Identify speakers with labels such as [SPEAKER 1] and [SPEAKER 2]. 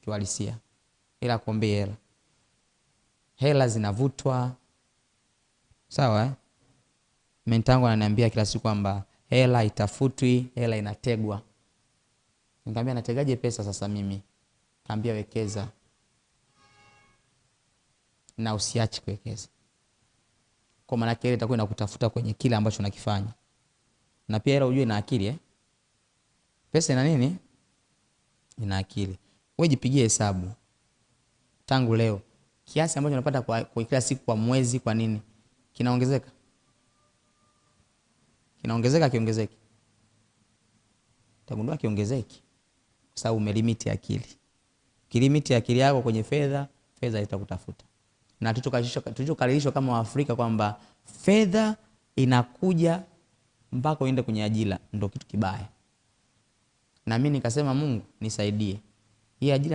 [SPEAKER 1] kiuhalisia. Ila kuombea hela. Hela zinavutwa. Sawa eh? Mentangu ananiambia kila siku kwamba hela itafutwi, hela inategwa. Nikamwambia nategaje pesa sasa mimi? Kaambia wekeza. Na usiache kuwekeza. Kwa maana hela itakuwa inakutafuta kwenye kile ambacho unakifanya. Na pia hela ujue ina akili eh? Pesa ina nini? Ina akili. Wewe jipigie hesabu. Tangu leo kiasi ambacho unapata kwa kila siku, kwa mwezi, kwa nini kinaongezeka? Kinaongezeka kiongezeki? Utagundua kiongezeki kwa sababu umelimiti akili. Kilimiti akili yako kwenye fedha, fedha itakutafuta. Na tulichokalilishwa kama Waafrika kwamba fedha inakuja mpaka uende kwenye ajira, ndio kitu kibaya. Na mimi nikasema Mungu nisaidie. Hii ajira